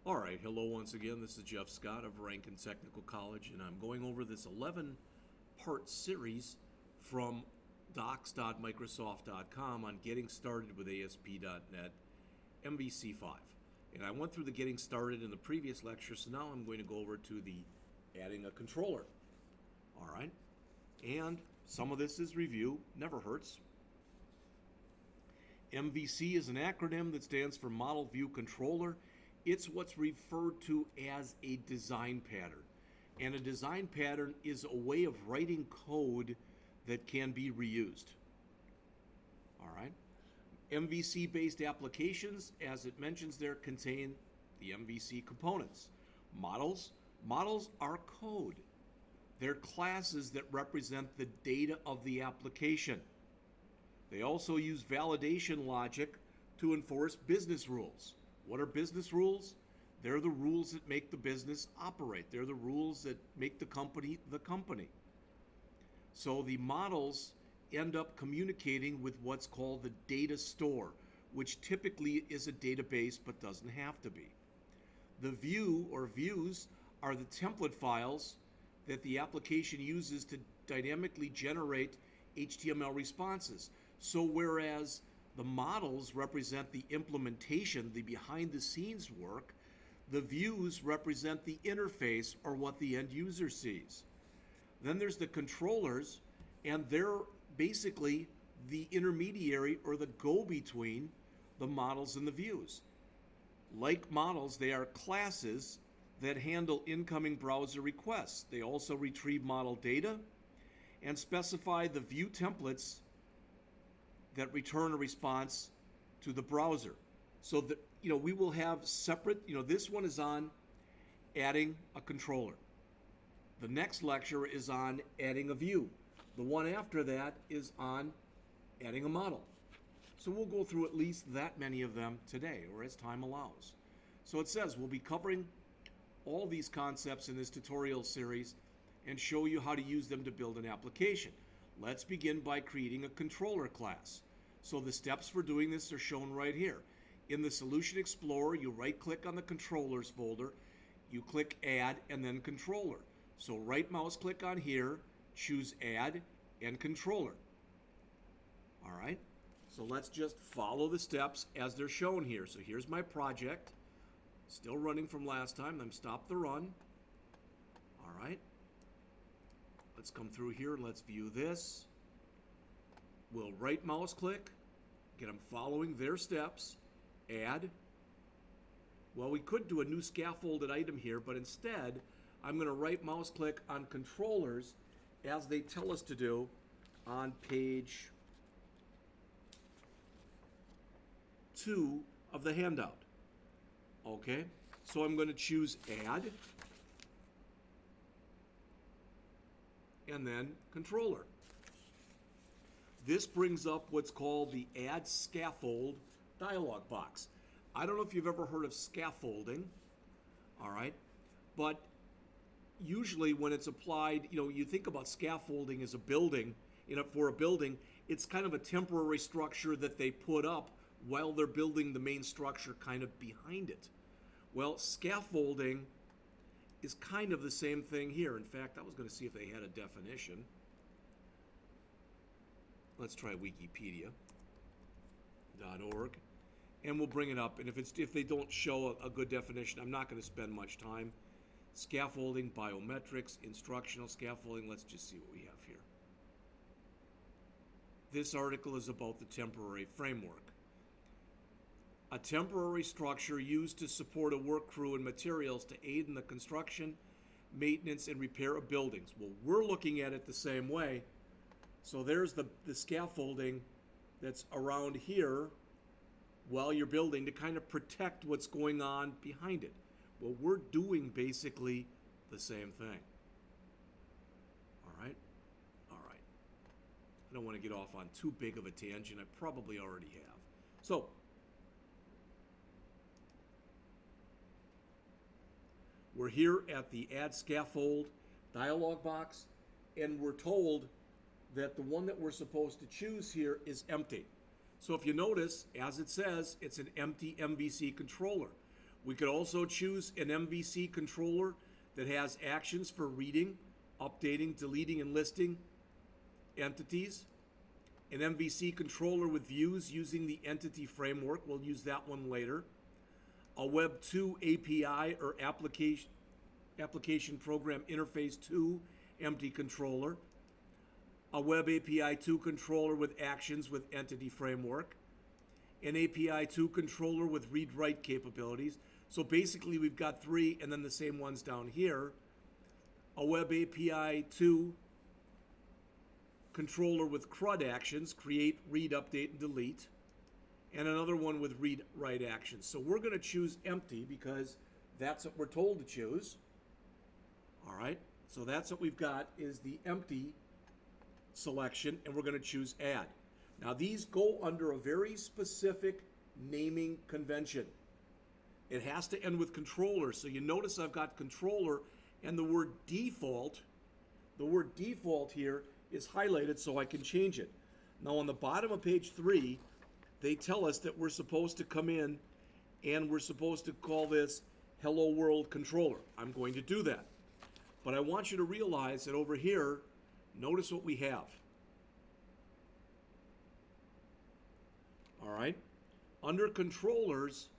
All right, hello once again. This is Jeff Scott of Rankin Technical College, and I'm going over this 11-part series from docs.microsoft.com on getting started with ASP.NET MVC 5. And I went through the getting started in the previous lecture, so now I'm going to go over to the adding a controller. All right, and some of this is review, never hurts. MVC is an acronym that stands for Model View Controller. It's what's referred to as a design pattern. And a design pattern is a way of writing code that can be reused. All right. MVC-based applications, as it mentions there, contain the MVC components. Models are code. They're classes that represent the data of the application. They also use validation logic to enforce business rules. What are business rules? They're the rules that make the business operate. They're the rules that make the company the company. So the models end up communicating with what's called the data store, which typically is a database but doesn't have to be. The view or views are the template files that the application uses to dynamically generate HTML responses. So whereas the models represent the implementation, the behind-the-scenes work, the views represent the interface or what the end user sees. Then there's the controllers, and they're basically the intermediary or the go-between the models and the views. Like models, they are classes that handle incoming browser requests. They also retrieve model data and specify the view templates that return a response to the browser. So that, we will have separate, this one is on adding a controller. The next lecture is on adding a view. The one after that is on adding a model. So we'll go through at least that many of them today, or as time allows. So it says we'll be covering all these concepts in this tutorial series and show you how to use them to build an application. Let's begin by creating a controller class. So the steps for doing this are shown right here. In the Solution Explorer, you right-click on the Controllers folder, you click Add, and then Controller. So right-mouse click on here, choose Add, and Controller. All right, so let's just follow the steps as they're shown here. So here's my project, still running from last time. Then stop the run. All right. Let's come through here and let's view this. We'll right mouse click, get them following their steps, add. Well, we could do a new scaffolded item here, but instead I'm going to right mouse click on controllers as they tell us to do on page 2 of the handout. Okay, so I'm going to choose add and then controller. This brings up what's called the Add Scaffold dialog box. I don't know if you've ever heard of scaffolding, all right, but usually when it's applied, you think about scaffolding as a building, for a building, it's kind of a temporary structure that they put up while they're building the main structure kind of behind it. Well, scaffolding is kind of the same thing here. In fact, I was going to see if they had a definition. Let's try wikipedia.org, and we'll bring it up. And if they don't show a good definition, I'm not going to spend much time. Scaffolding, biometrics, instructional scaffolding. Let's just see what we have here. This article is about the temporary framework. A temporary structure used to support a work crew and materials to aid in the construction, maintenance, and repair of buildings. Well, we're looking at it the same way. So there's the scaffolding that's around here while you're building to kind of protect what's going on behind it. Well, we're doing basically the same thing. All right? All right. I don't want to get off on too big of a tangent. I probably already have. So we're here at the Add Scaffold dialog box, and we're told that the one that we're supposed to choose here is empty. So if you notice, as it says, it's an empty MVC controller. We could also choose an MVC controller that has actions for reading, updating, deleting, and listing entities. An MVC controller with views using the entity framework. We'll use that one later. A Web 2 API or application program interface 2 empty controller. A Web API 2 controller with actions with entity framework. An API 2 controller with read-write capabilities. So basically we've got three and then the same ones down here. A Web API 2 controller with CRUD actions, create, read, update, and delete. And another one with read-write actions. So we're going to choose empty because that's what we're told to choose. All right, so that's what we've got is the empty selection, and we're going to choose add. Now these go under a very specific naming convention. It has to end with controller. So you notice I've got controller and the word default. The word default here is highlighted so I can change it. Now on the bottom of page 3, they tell us that we're supposed to come in and we're supposed to call this Hello World Controller. I'm going to do that. But I want you to realize that over here, notice what we have. All right? Under controllers,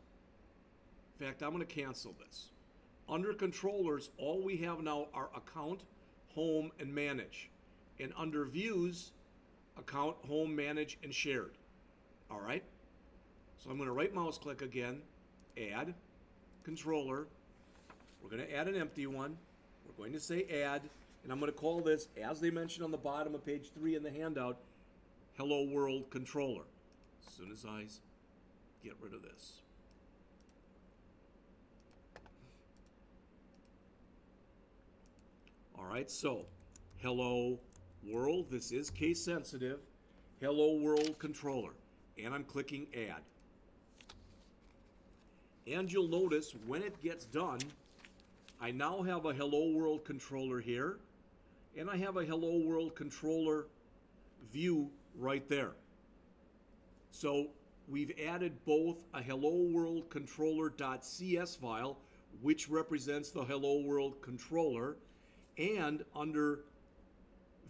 in fact, I'm going to cancel this. Under controllers, all we have now are account, home, and manage. And under views, account, home, manage, and shared. All right? So I'm going to right mouse click again, add, controller. We're going to add an empty one. We're going to say add, and I'm going to call this, as they mentioned on the bottom of page 3 in the handout, Hello World Controller. As soon as I get rid of this. All right, so Hello World, this is case sensitive, Hello World Controller, and I'm clicking add. And you'll notice when it gets done, I now have a Hello World Controller here, and I have a Hello World Controller view right there. So we've added both a Hello World Controller.cs file, which represents the Hello World Controller, and under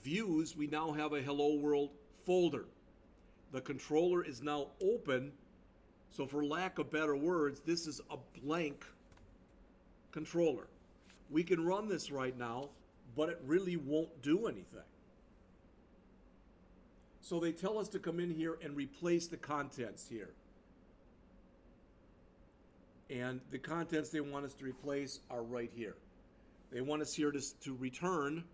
views, we now have a Hello World folder. The controller is now open, so for lack of better words, this is a blank controller. We can run this right now, but it really won't do anything. So they tell us to come in here and replace the contents here. And the contents they want us to replace are right here. They want us here to return,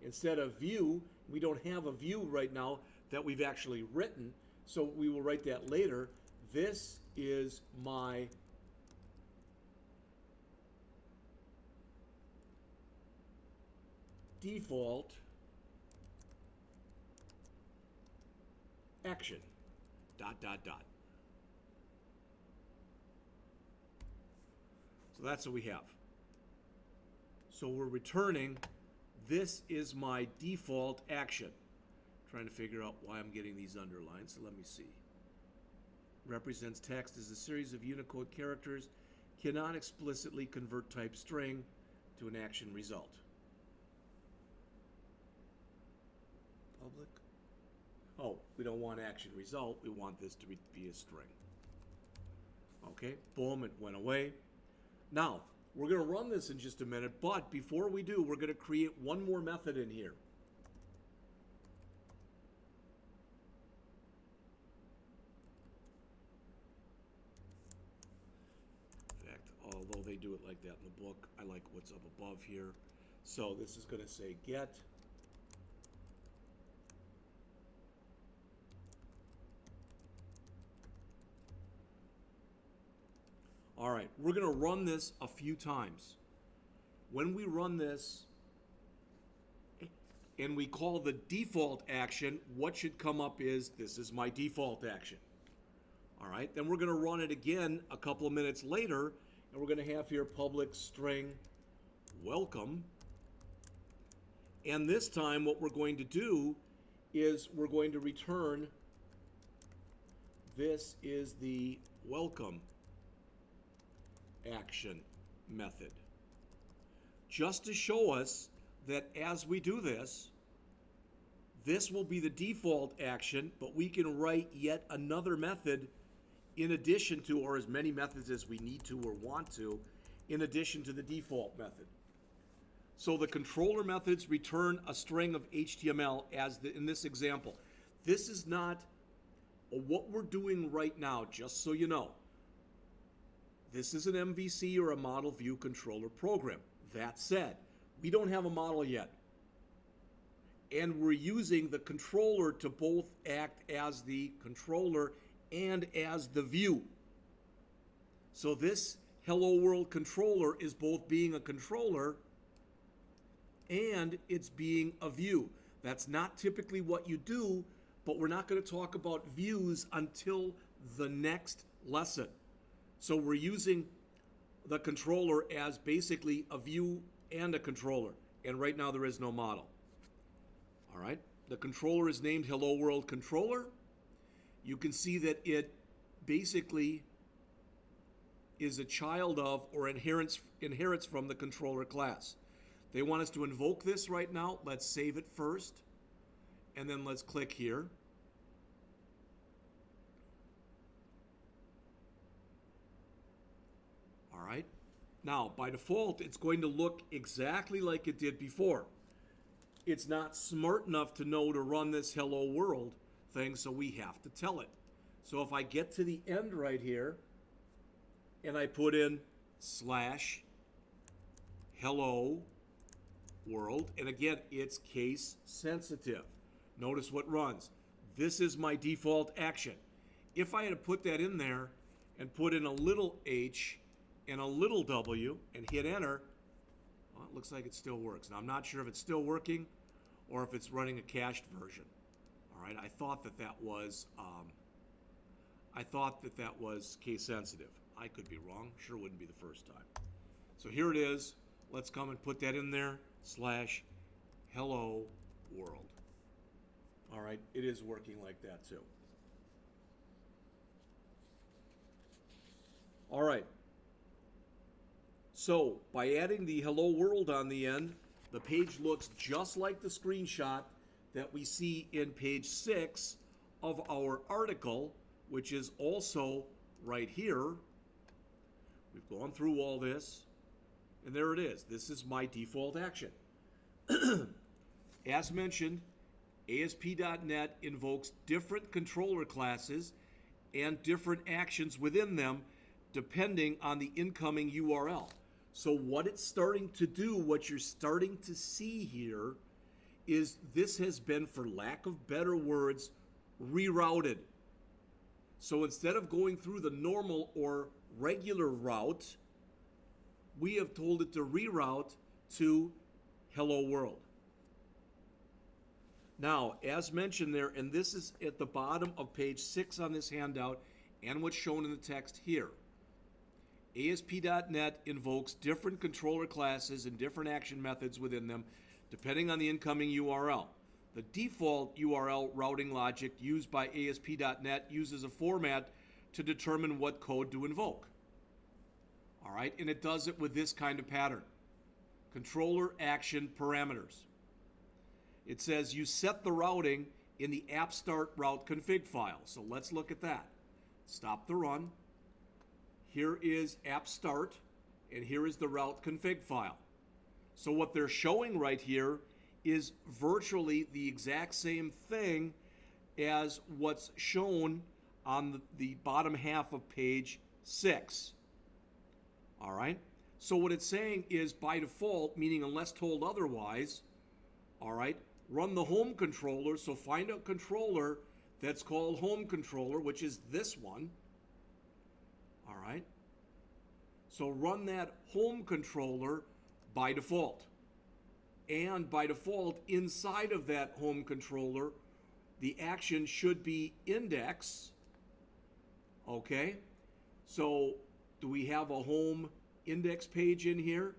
instead of view, we don't have a view right now that we've actually written, so we will write that later. This is my default action, ... So that's what we have. So we're returning, this is my default action. Trying to figure out why I'm getting these underlines, so let me see. Represents text as a series of Unicode characters, cannot explicitly convert type string to an action result. Public. Oh, we don't want action result, we want this to be a string. Okay, boom, it went away. Now, we're going to run this in just a minute, but before we do, we're going to create one more method in here. In fact, although they do it like that in the book, I like what's up above here. So this is going to say get All right, we're going to run this a few times. When we run this and we call the default action, what should come up is, this is my default action. All right, then we're going to run it again a couple of minutes later, and we're going to have here public string welcome. And this time what we're going to do is we're going to return, this is the welcome action method. Just to show us that as we do this, this will be the default action, but we can write yet another method in addition to, or as many methods as we need to or want to, in addition to the default method. So the controller methods return a string of HTML as in this example. This is not what we're doing right now, just so you know. This is an MVC or a model view controller program. That said, we don't have a model yet. And we're using the controller to both act as the controller and as the view. So this Hello World controller is both being a controller and it's being a view. That's not typically what you do, but we're not going to talk about views until the next lesson. So we're using the controller as basically a view and a controller. And right now there is no model. All right, the controller is named Hello World Controller. You can see that it basically is a child of or inherits from the controller class. They want us to invoke this right now. Let's save it first, and then let's click here. All right, now by default, it's going to look exactly like it did before. It's not smart enough to know to run this Hello World thing, so we have to tell it. So if I get to the end right here, and I put in /hello world, and again, it's case sensitive. Notice what runs. This is my default action. If I had to put that in there and put in a little h and a little w and hit enter, well, it looks like it still works. Now, I'm not sure if it's still working or if it's running a cached version. All right, I thought that was case sensitive. I could be wrong. Sure wouldn't be the first time. So here it is. Let's come and put that in there. /hello world. All right, it is working like that too. All right. So by adding the hello world on the end, the page looks just like the screenshot that we see in page 6 of our article, which is also right here. We've gone through all this, and there it is. This is my default action. As mentioned, ASP.NET invokes different controller classes and different actions within them depending on the incoming URL. So what it's starting to do, what you're starting to see here, is this has been, for lack of better words, rerouted. So instead of going through the normal or regular route, we have told it to reroute to Hello World. Now, as mentioned there, and this is at the bottom of page 6 on this handout and what's shown in the text here, ASP.NET invokes different controller classes and different action methods within them depending on the incoming URL. The default URL routing logic used by ASP.NET uses a format to determine what code to invoke. All right, and it does it with this kind of pattern. Controller action parameters. It says you set the routing in the app start route config file. So let's look at that. Stop the run. Here is app start, and here is the route config file. So what they're showing right here is virtually the exact same thing as what's shown on the bottom half of page 6. All right? So what it's saying is by default, meaning unless told otherwise, all right, run the home controller. So find a controller that's called home controller, which is this one. All right? So run that home controller by default. And by default, inside of that home controller, the action should be index. Okay? So do we have a home index page in here?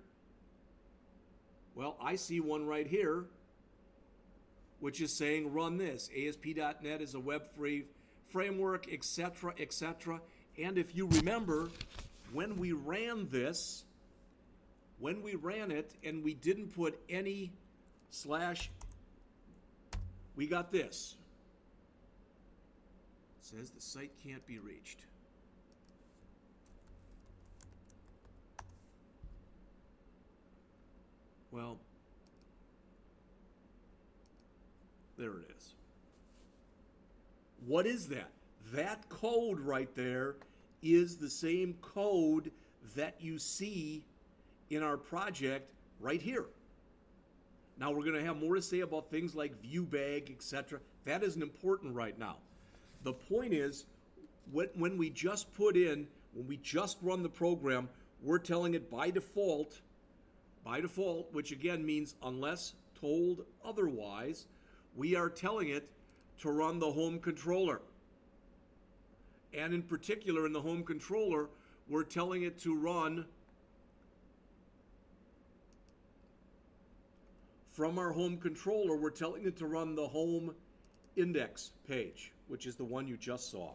Well, I see one right here, which is saying run this. ASP.NET is a web-free framework, etc., etc. And if you remember, when we ran this, when we ran it and we didn't put any slash, we got this. It says the site can't be reached. Well, there it is. What is that? That code right there is the same code that you see in our project right here. Now we're going to have more to say about things like ViewBag, etc. That isn't important right now. The point is, when we just put in, when we just run the program, we're telling it by default, which again means unless told otherwise, we are telling it to run the home controller. And in particular, in the home controller, we're telling it to run from our home controller, we're telling it to run the home index page, which is the one you just saw.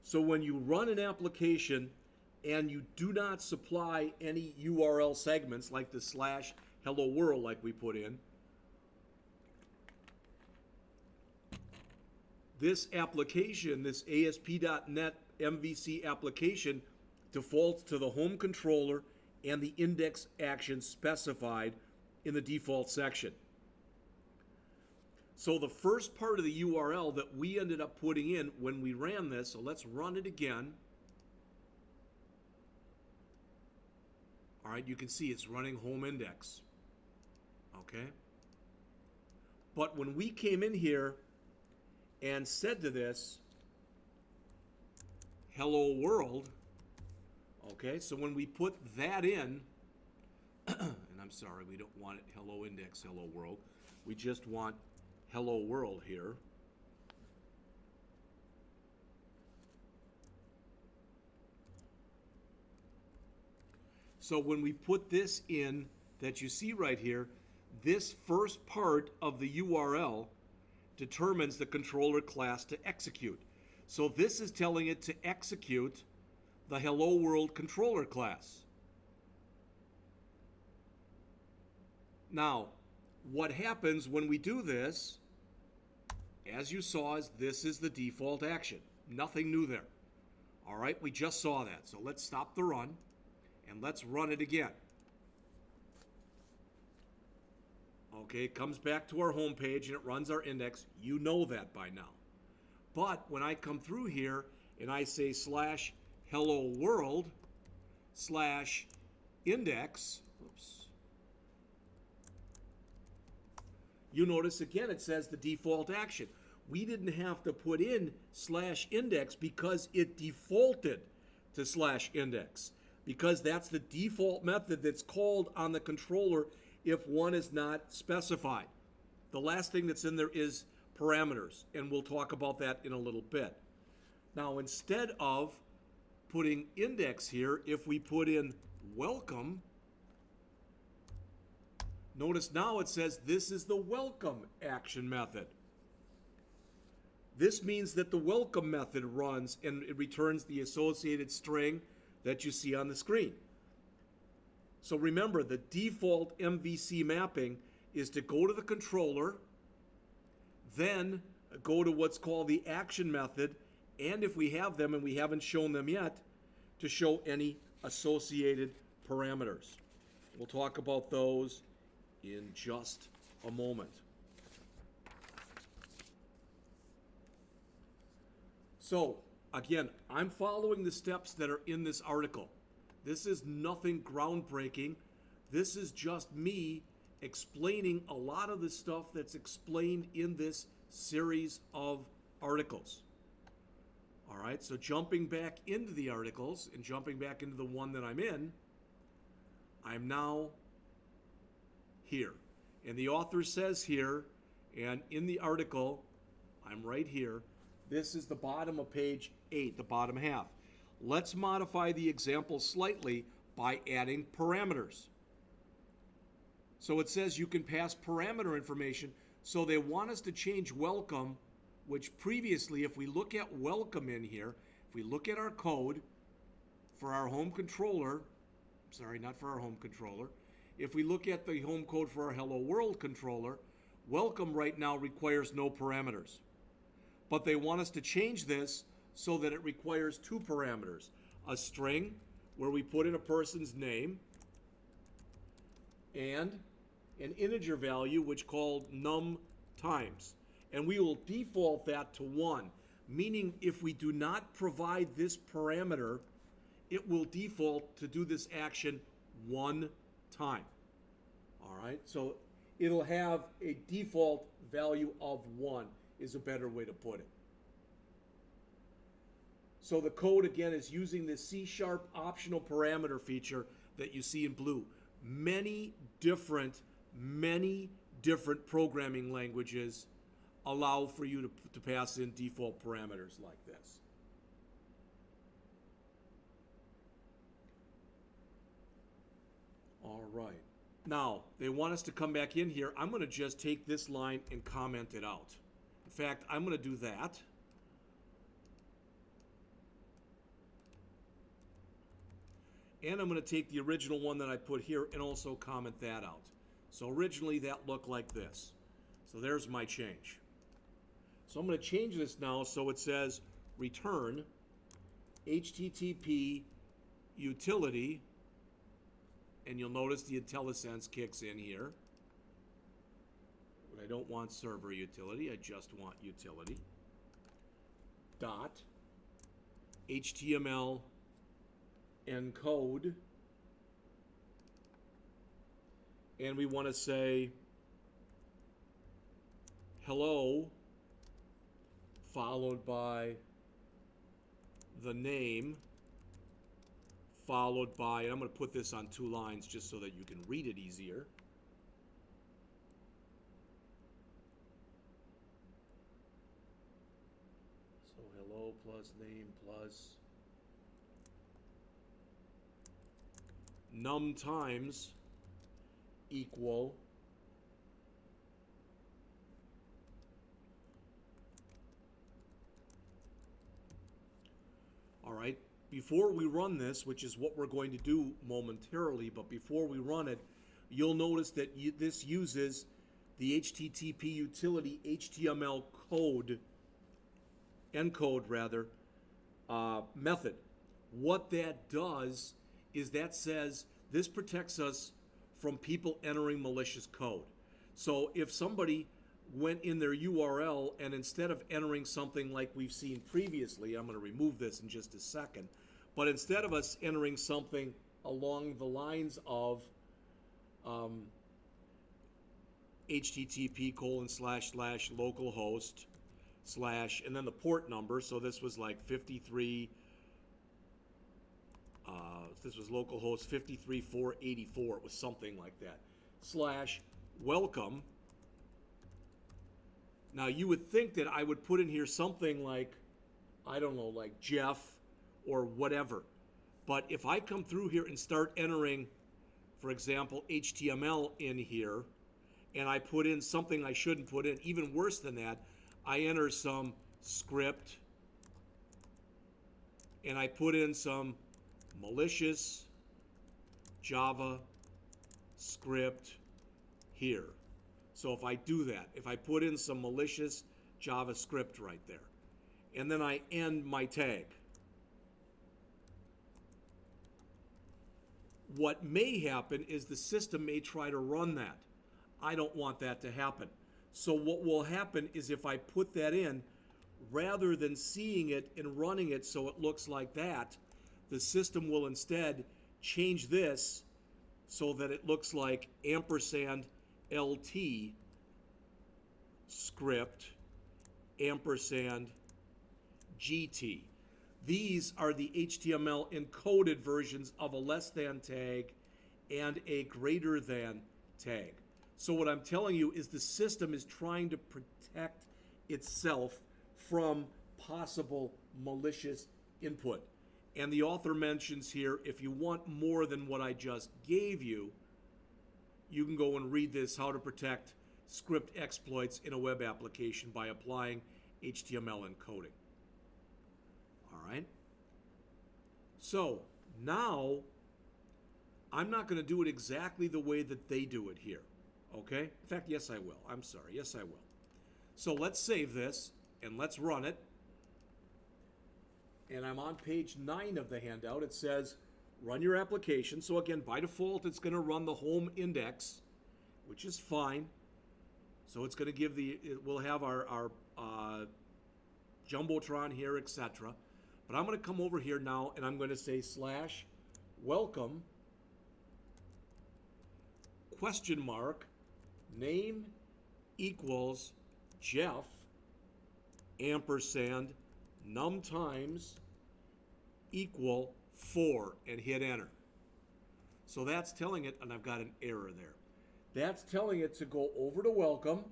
So when you run an application and you do not supply any URL segments like the slash hello world like we put in, this application, this ASP.NET MVC application, defaults to the home controller and the index action specified in the default section. So the first part of the URL that we ended up putting in when we ran this, so let's run it again. All right, you can see it's running home index. Okay? But when we came in here and said to this, hello world, okay, so when we put that in, and I'm sorry, we don't want it hello index, hello world. We just want hello world here. So when we put this in that you see right here, this first part of the URL determines the controller class to execute. So this is telling it to execute the hello world controller class. Now, what happens when we do this, as you saw, is this is the default action. Nothing new there. All right, we just saw that. So let's stop the run and let's run it again. Okay, it comes back to our home page and it runs our index. You know that by now. But when I come through here and I say slash hello world slash index, oops, you notice again it says the default action. We didn't have to put in slash index because it defaulted to slash index, because that's the default method that's called on the controller if one is not specified. The last thing that's in there is parameters, and we'll talk about that in a little bit. Now, instead of putting index here, if we put in welcome, notice now it says this is the welcome action method. This means that the welcome method runs and it returns the associated string that you see on the screen. So remember, the default MVC mapping is to go to the controller, then go to what's called the action method, and if we have them and we haven't shown them yet, to show any associated parameters. We'll talk about those in just a moment. So, again, I'm following the steps that are in this article. This is nothing groundbreaking. This is just me explaining a lot of the stuff that's explained in this series of articles. All right, so jumping back into the articles and jumping back into the one that I'm in, I'm now here. And the author says here, and in the article, I'm right here, this is the bottom of page 8, the bottom half. Let's modify the example slightly by adding parameters. So it says you can pass parameter information. So they want us to change welcome, which previously, if we look at welcome in here, if we look at our code for our home controller, sorry, not for our home controller, if we look at the home code for our Hello World controller, welcome right now requires no parameters. But they want us to change this so that it requires 2 parameters. A string where we put in a person's name and an integer value which called num times. And we will default that to 1, meaning if we do not provide this parameter, it will default to do this action 1 time. All right, so it'll have a default value of 1 is a better way to put it. So the code again is using this C# optional parameter feature that you see in blue. Many different programming languages allow for you to pass in default parameters like this. All right. Now, they want us to come back in here. I'm going to just take this line and comment it out. In fact, I'm going to do that. And I'm going to take the original one that I put here and also comment that out. So originally that looked like this. So there's my change. So I'm going to change this now so it says return HTTP utility, and you'll notice the IntelliSense kicks in here. But I don't want server utility, I just want utility. Dot HTML encode, and we want to say hello followed by the name followed by, and I'm going to put this on 2 lines just so that you can read it easier. So hello plus name plus num times equal all right. Before we run this, which is what we're going to do momentarily, but before we run it, you'll notice that this uses the HTTP utility HTML code, encode rather, method. What that does is that says this protects us from people entering malicious code. So if somebody went in their URL and instead of entering something like we've seen previously, I'm going to remove this in just a second, but instead of us entering something along the lines of http://localhost/ and then the port number, so this was like 53, this was localhost 53484, it was something like that, /welcome. Now you would think that I would put in here something like, I don't know, like Jeff or whatever. But if I come through here and start entering, for example, HTML in here, and I put in something I shouldn't put in, even worse than that, I enter some script, and I put in some malicious Java script here. So if I do that, if I put in some malicious JavaScript right there, and then I end my tag, what may happen is the system may try to run that. I don't want that to happen. So what will happen is if I put that in, rather than seeing it and running it so it looks like that, the system will instead change this so that it looks like ampersand LT script ampersand GT. These are the HTML encoded versions of a less than tag and a greater than tag. So what I'm telling you is the system is trying to protect itself from possible malicious input. And the author mentions here, if you want more than what I just gave you, you can go and read this, how to protect script exploits in a web application by applying HTML encoding. All right. So now I'm not going to do it exactly the way that they do it here. Okay? In fact, yes, I will. I'm sorry. Yes, I will. So let's save this and let's run it. And I'm on page 9 of the handout. It says, run your application. So again, by default, it's going to run the home index, which is fine. So it's going to give we'll have our Jumbotron here, etc. But I'm going to come over here now and I'm going to say /welcome name equals Jeff ampersand num times equal 4 and hit enter. So that's telling it, and I've got an error there. That's telling it to go over to welcome,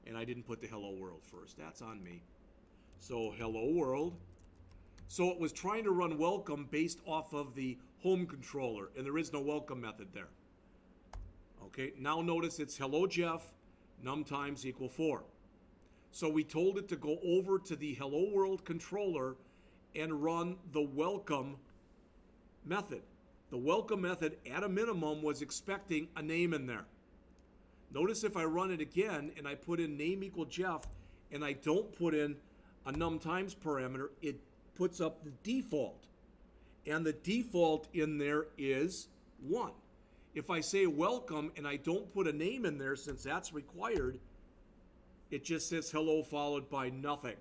and I didn't put the hello world first. That's on me. So hello world. So it was trying to run welcome based off of the home controller, and there is no welcome method there. Okay, now notice it's hello Jeff, num times equal 4. So we told it to go over to the hello world controller and run the welcome method. The welcome method at a minimum was expecting a name in there. Notice if I run it again and I put in name equal Jeff and I don't put in a num times parameter, it puts up the default. And the default in there is 1. If I say welcome and I don't put a name in there, since that's required, it just says hello followed by nothing.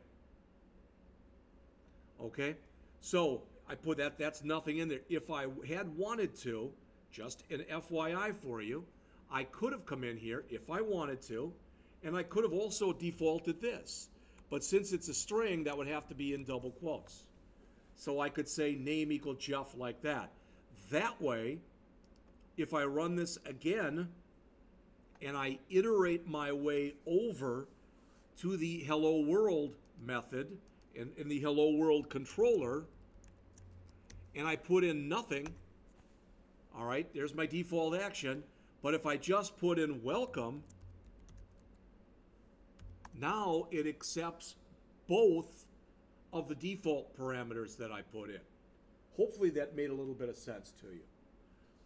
Okay? So I put that's nothing in there. If I had wanted to, just an FYI for you, I could have come in here if I wanted to, and I could have also defaulted this. But since it's a string, that would have to be in double quotes. So I could say name equal Jeff like that. That way, if I run this again and I iterate my way over to the hello world method in the hello world controller, and I put in nothing, all right, there's my default action. But if I just put in welcome, now it accepts both of the default parameters that I put in. Hopefully that made a little bit of sense to you.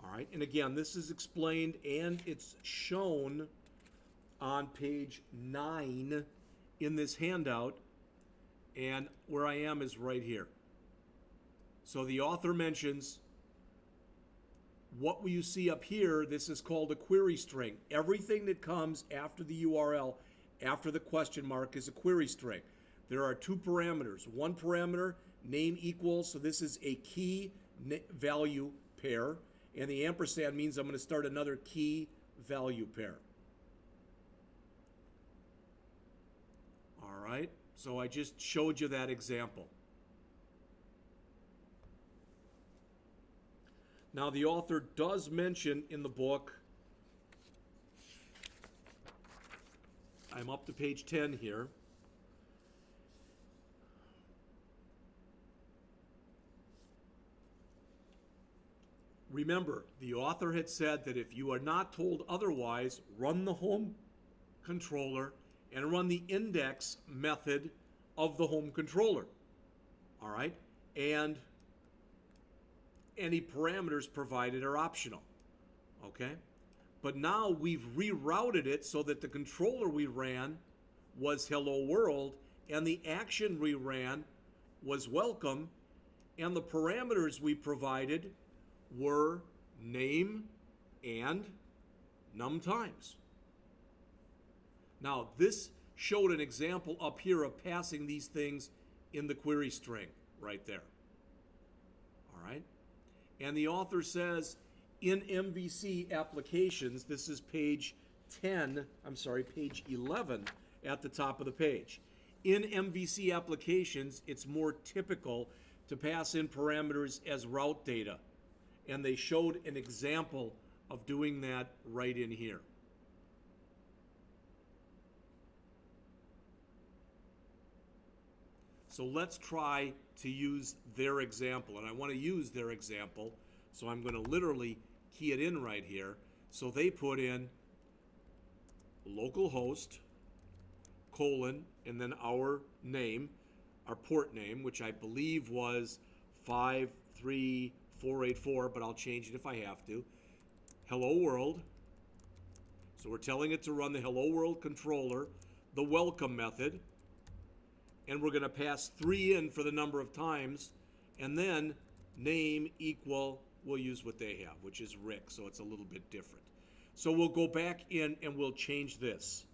All right, and again, this is explained and it's shown on page 9 in this handout, and where I am is right here. So the author mentions what you see up here. This is called a query string. Everything that comes after the URL, after the question mark, is a query string. There are 2 parameters. One parameter, name equals, so this is a key value pair, and the ampersand means I'm going to start another key value pair. All right, so I just showed you that example. Now the author does mention in the book, I'm up to page 10 here, remember, the author had said that if you are not told otherwise, run the home controller and run the index method of the home controller. All right? And any parameters provided are optional. Okay? But now we've rerouted it so that the controller we ran was hello world and the action we ran was welcome, and the parameters we provided were name and num times. Now this showed an example up here of passing these things in the query string right there. All right? And the author says in MVC applications, this is page 11 at the top of the page. In MVC applications, it's more typical to pass in parameters as route data. And they showed an example of doing that right in here. So let's try to use their example. And I want to use their example, so I'm going to literally key it in right here. So they put in localhost, colon, and then our name, our port name, which I believe was 53484, but I'll change it if I have to. Hello world. So we're telling it to run the hello world controller, the welcome method, and we're going to pass 3 in for the number of times, and then name equal, we'll use what they have, which is Rick, so it's a little bit different. So we'll go back in and we'll change this.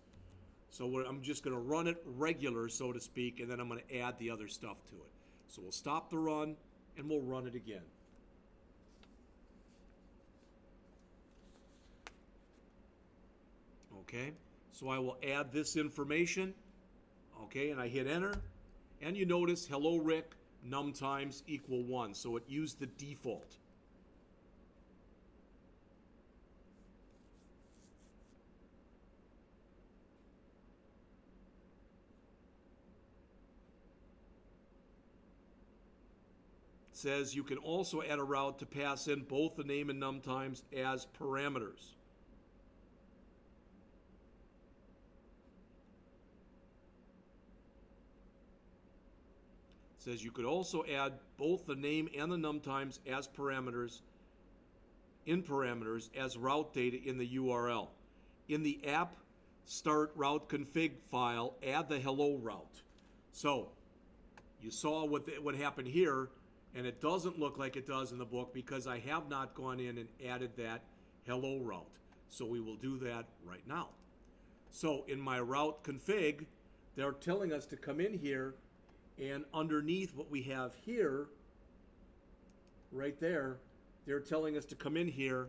So I'm just going to run it regular, so to speak, and then I'm going to add the other stuff to it. So we'll stop the run and we'll run it again. Okay, so I will add this information, okay, and I hit enter, and you notice hello Rick num times equal 1, so it used the default. It says you can also add a route to pass in both the name and num times as parameters. Says you could also add both the name and the num times as parameters as route data in the URL. In the app start route config file, add the hello route. So you saw what happened here, and it doesn't look like it does in the book because I have not gone in and added that hello route. So we will do that right now. So in my route config, they're telling us to come in here, and underneath what we have here, right there, they're telling us to come in here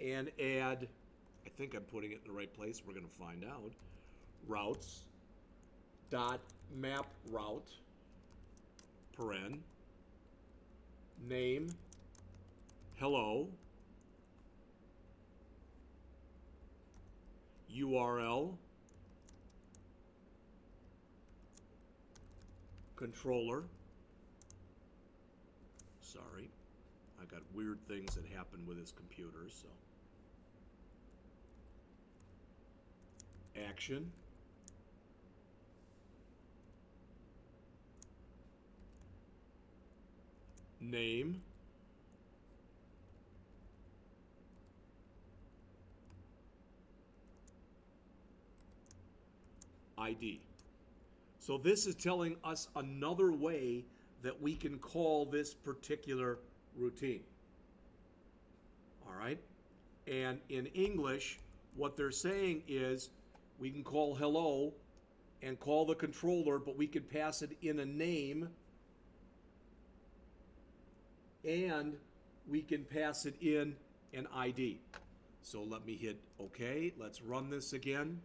and add, I think I'm putting it in the right place, we're going to find out, routes dot map route paren name hello URL controller. Sorry, I got weird things that happen with this computer, so action name ID. So this is telling us another way that we can call this particular routine. All right? And in English, what they're saying is we can call hello and call the controller, but we can pass it in a name, and we can pass it in an ID. So let me hit OK. Let's run this again.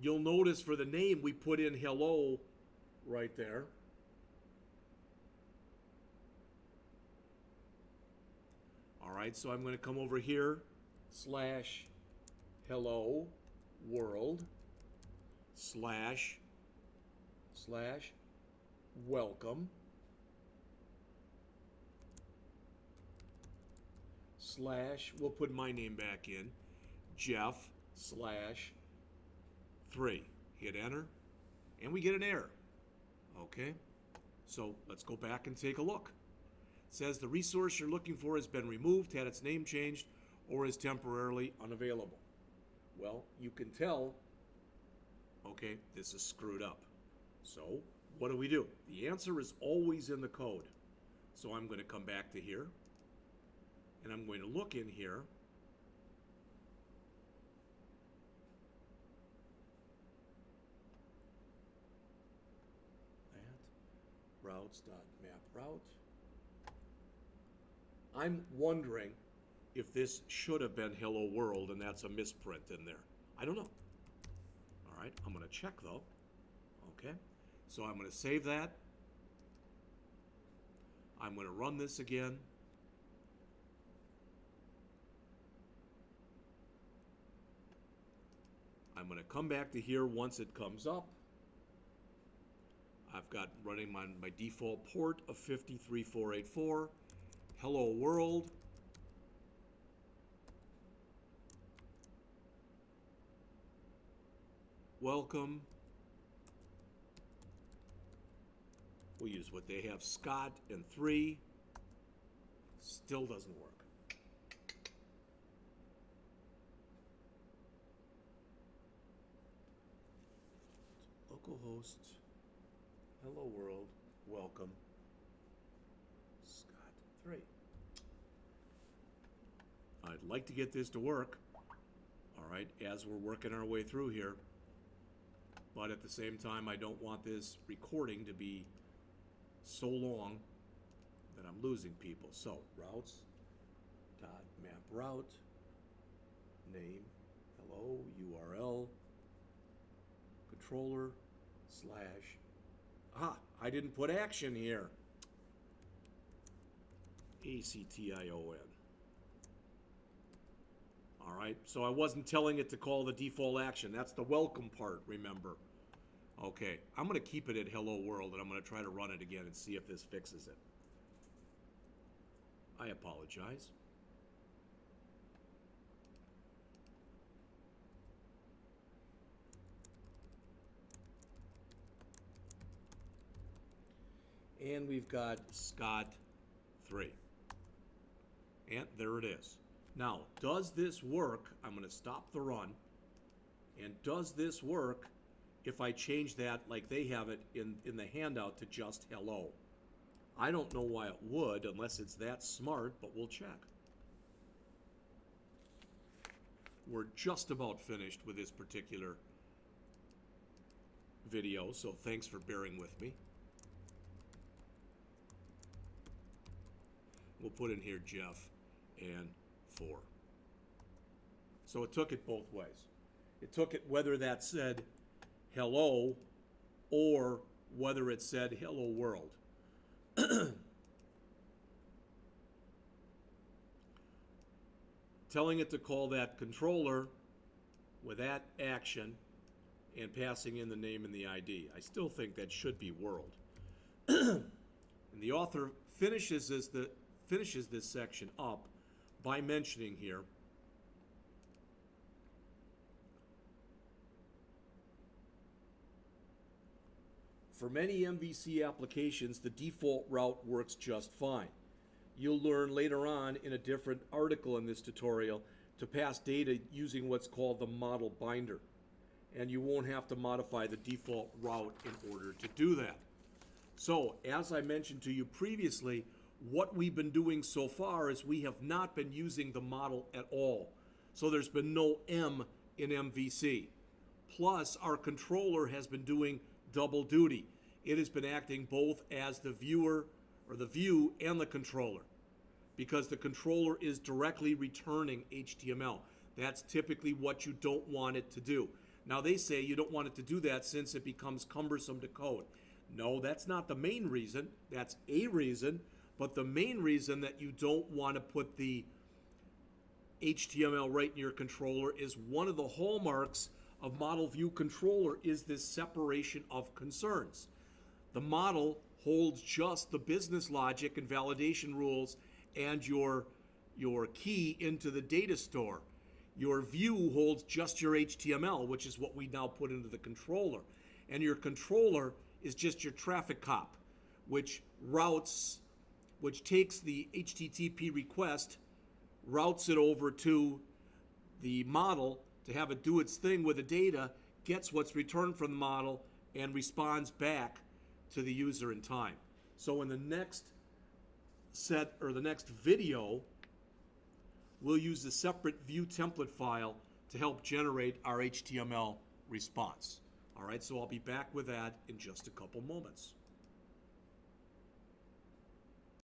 You'll notice for the name we put in hello right there. All right, so I'm going to come over here, /hello world / welcome / we'll put my name back in, Jeff / 3. Hit enter, and we get an error. Okay, so let's go back and take a look. It says the resource you're looking for has been removed, had its name changed, or is temporarily unavailable. Well, you can tell, okay, this is screwed up. So what do? The answer is always in the code. So I'm going to come back to here, and I'm going to look in here. Routes.map_route. I'm wondering if this should have been hello world and that's a misprint in there. I don't know. All right, I'm going to check though. Okay, so I'm going to save that. I'm going to run this again. I'm going to come back to here once it comes up. I've got running my default port of 53484. Hello world. welcome. We'll use what they have, Scott and 3. Still doesn't work. Localhost, hello world, welcome, Scott 3. I'd like to get this to work, all right, as we're working our way through here. But at the same time, I don't want this recording to be so long that I'm losing people. So, routes, dot map route, name, hello, URL, controller, / I didn't put action here. ACTION. All right, so I wasn't telling it to call the default action. That's the welcome part, remember. Okay, I'm going to keep it at hello world, and I'm going to try to run it again and see if this fixes it. I apologize. And we've got Scott 3. And there it is. Now, does this work? I'm going to stop the run. And does this work if I change that like they have it in the handout to just hello? I don't know why it would unless it's that smart, but we'll check. We're just about finished with this particular video, so thanks for bearing with me. We'll put in here Jeff and 4. So it took it both ways. It took it whether that said hello or whether it said hello world. Telling it to call that controller with that action and passing in the name and the ID. I still think that should be world. And the author finishes this section up by mentioning here for many MVC applications, the default route works just fine. You'll learn later on in a different article in this tutorial to pass data using what's called the model binder. And you won't have to modify the default route in order to do that. So, as I mentioned to you previously, what we've been doing so far is we have not been using the model at all. So there's been no M in MVC. Plus, our controller has been doing double duty. It has been acting both as the viewer or the view and the controller, because the controller is directly returning HTML. That's typically what you don't want it to do. Now they say you don't want it to do that since it becomes cumbersome to code. No, that's not the main reason. That's a reason, but the main reason that you don't want to put the HTML right in your controller is one of the hallmarks of model view controller is this separation of concerns. The model holds just the business logic and validation rules and your key into the data store. Your view holds just your HTML, which is what we now put into the controller. And your controller is just your traffic cop, which takes the HTTP request, routes it over to the model to have it do its thing with the data, gets what's returned from the model, and responds back to the user in time. So in the next set or the next video, we'll use a separate view template file to help generate our HTML response. All right, so I'll be back with that in just a couple moments.